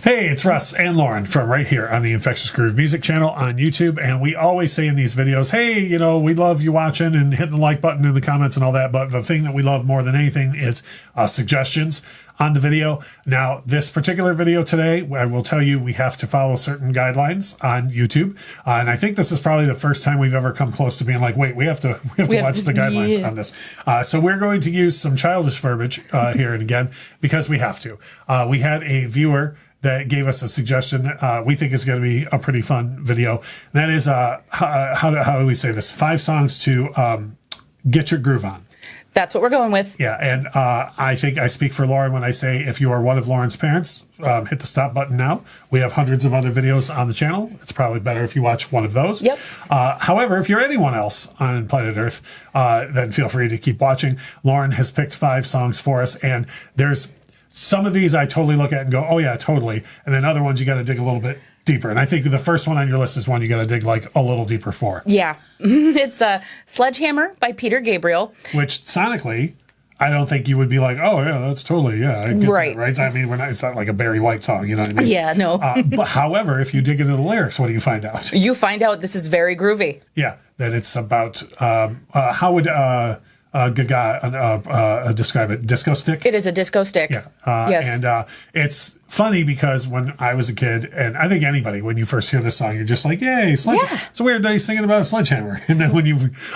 Hey, it's Russ and Lauren from right here on the Infectious Groove Music channel on YouTube. And we always say in these videos, hey, you know, we love you watching and hitting the like button in the comments and all that. But the thing that we love more than anything is suggestions on the video. Now, this particular video today, I will tell you, we have to follow certain guidelines on YouTube. And I think this is probably the first time we've ever come close to being like, wait, we have to watch the guidelines on this. So we're going to use some childish verbiage here and again, because we have to. We had a viewer that gave us a suggestion that we think is going to be a pretty fun video. And that is, how do we say this? 5 songs to get your groove on. That's what we're going with. Yeah, and I think I speak for Lauren when I say if you are one of Lauren's parents, hit the stop button now. We have hundreds of other videos on the channel. It's probably better if you watch one of those. Yep. However, if you're anyone else on planet Earth, then feel free to keep watching. Lauren has picked 5 songs for us, and there's some of these I totally look at and go, oh yeah, totally. And then other ones you got to dig a little bit deeper. And I think the first one on your list is one you got to dig like a little deeper for. Yeah. It's Sledgehammer by Peter Gabriel. Which sonically, I don't think you would be like, oh yeah, that's totally, yeah. I get right. That, right. I mean, it's not like a Barry White song, you know what I mean? Yeah, no. But however, if you dig into the lyrics, what do you find out? You find out this is very groovy. Yeah. That it's about, how would, Gaga describe it? Disco stick? It is a disco stick. Yeah. Yes. And it's funny because when I was a kid, and I think anybody, when you first hear this song, you're just like, yay, sledgehammer. Yeah. It's a weird day singing about a sledgehammer. And then when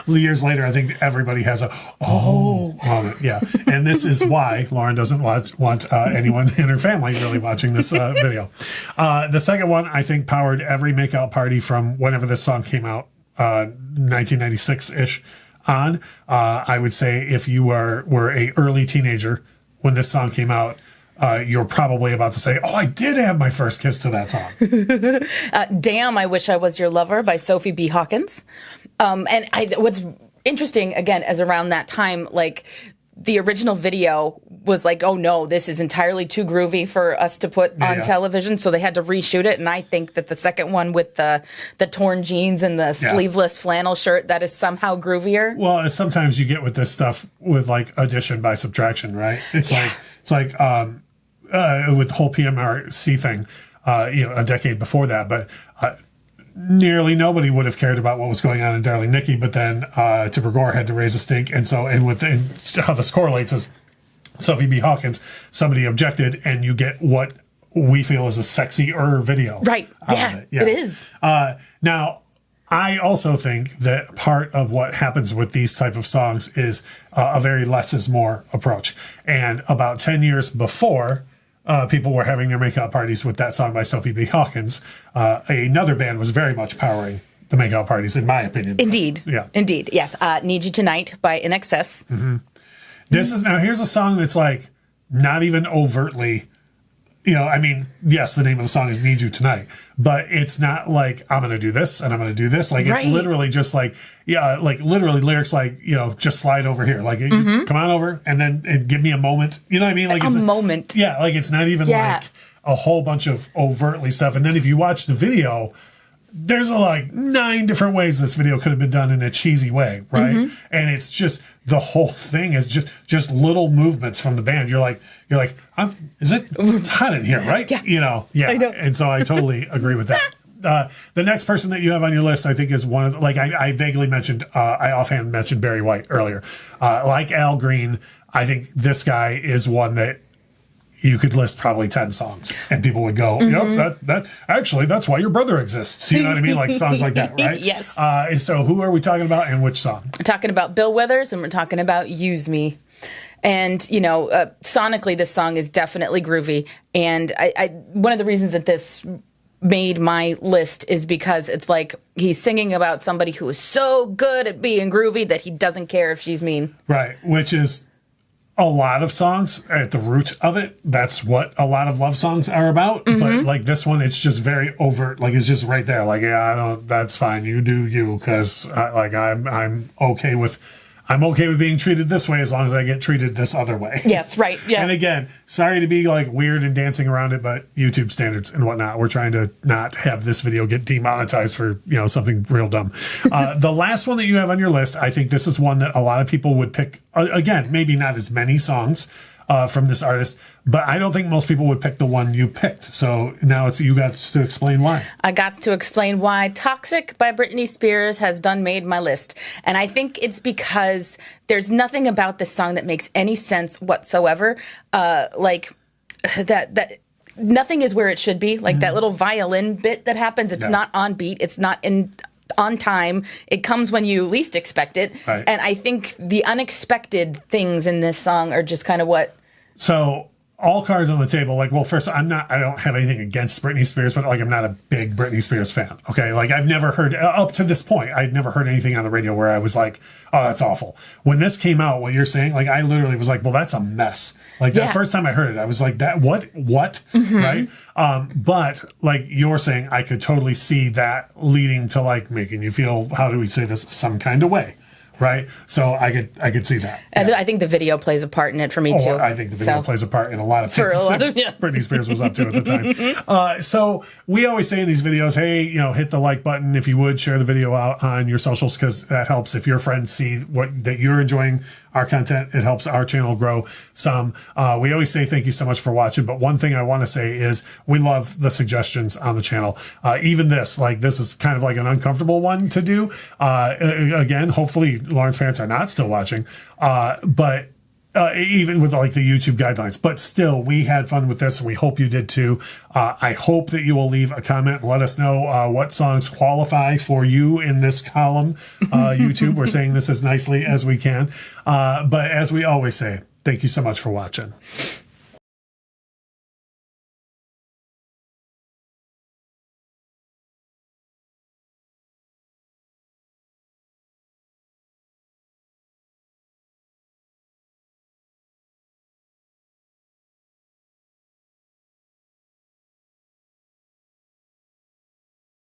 years later, I think everybody has a, moment. Yeah. And this is why Lauren doesn't want anyone in her family really watching this video. The second one, I think, powered every makeout party from whenever this song came out, 1996-ish. On, I would say if you were a early teenager when this song came out, you're probably about to say, oh, I did have my first kiss to that song. Damn, I Wish I Was Your Lover by Sophie B. Hawkins. What's interesting, again, as around that time, like, the original video was like, oh no, this is entirely too groovy for us to put on television, so they had to reshoot it. And I think that the second one with the torn jeans and the sleeveless flannel shirt, that is somehow groovier. Well, sometimes you get with this stuff with like addition by subtraction, right? It's like with the whole PMRC thing, a decade before that, but nearly nobody would have cared about what was going on in Darling Nikki, but then Tipper Gore had to raise a stink, and how this correlates is Sophie B. Hawkins, somebody objected, and you get what we feel is a sexier video. Right. Yeah, it is. Now, I also think that part of what happens with these type of songs is a very less is more approach. And about 10 years before people were having their makeout parties with that song by Sophie B. Hawkins, another band was very much powering the makeout parties, in my opinion. Indeed. Yeah. Indeed. Yes. Need You Tonight by InXS. Mm-hmm. Here's a song that's like not even overtly, I mean, yes, the name of the song is Need You Tonight, but it's not like I'm going to do this and I'm going to do this. Like, it's literally just like, literally lyrics like, just slide over here. Like, just come on over and then give me a moment. You know what I mean? Like, it's a moment. Yeah. Like, it's not even like a whole bunch of overtly stuff. And then if you watch the video, there's like 9 different ways this video could have been done in a cheesy way, right? And it's just the whole thing is just little movements from the band. You're like, it's hot in here, right? Yeah. I know. And so I totally agree with that. The next person that you have on your list, I think, is one of I vaguely mentioned, I offhand mentioned Barry White earlier. Like Al Green, I think this guy is one that you could list probably 10 songs and people would go, yep, that's why your brother exists. You know what I mean? Like songs like that, right? Yes. So who are we talking about and which song? We're talking about Bill Withers and we're talking about Use Me. And, sonically, this song is definitely groovy. And one of the reasons that this made my list is because it's like he's singing about somebody who is so good at being groovy that he doesn't care if she's mean. Right, which is a lot of songs at the root of it. That's what a lot of love songs are about. But like this one, it's just very overt. Like it's just right there. Like, that's fine. You do you. Cause I'm okay with being treated this way as long as I get treated this other way. Yes. Right. Yeah. And again, sorry to be like weird and dancing around it, but YouTube standards and whatnot, we're trying to not have this video get demonetized for, something real dumb. The last one that you have on your list, I think this is one that a lot of people would pick. Again, maybe not as many songs from this artist, but I don't think most people would pick the one you picked. So now it's you got to explain why. I got to explain why Toxic by Britney Spears has done made my list. And I think it's because there's nothing about this song that makes any sense whatsoever. Like that nothing is where it should be. Like that little violin bit that happens, it's not on beat, it's not on time. It comes when you least expect it. Right. And I think the unexpected things in this song are just kind of what. So all cards on the table. Like, well, first, I don't have anything against Britney Spears, but like, I'm not a big Britney Spears fan. Okay. Like, I've never heard, up to this point, I'd never heard anything on the radio where I was like, oh, that's awful. When this came out, what you're saying, like, I literally was like, well, that's a mess. Like, the first time I heard it, I was like, that, what? Mm-hmm. Right. But like you're saying, I could totally see that leading to like making you feel, how do we say this, some kind of way. Right, so I could see that. And I think the video plays a part in it for me too. I think the video plays a part in a lot of things that Britney Spears was up to at the time. So we always say in these videos, hey, hit the like button if you would, share the video out on your socials because that helps. If your friends see that you're enjoying our content, it helps our channel grow some. We always say thank you so much for watching, but one thing I want to say is we love the suggestions on the channel. Even this is kind of like an uncomfortable one to do. Again, hopefully Lauren's parents are not still watching, but even with like the YouTube guidelines, but still we had fun with this and we hope you did too. I hope that you will leave a comment and let us know what songs qualify for you in this column. YouTube, we're saying this as nicely as we can. But as we always say, thank you so much for watching.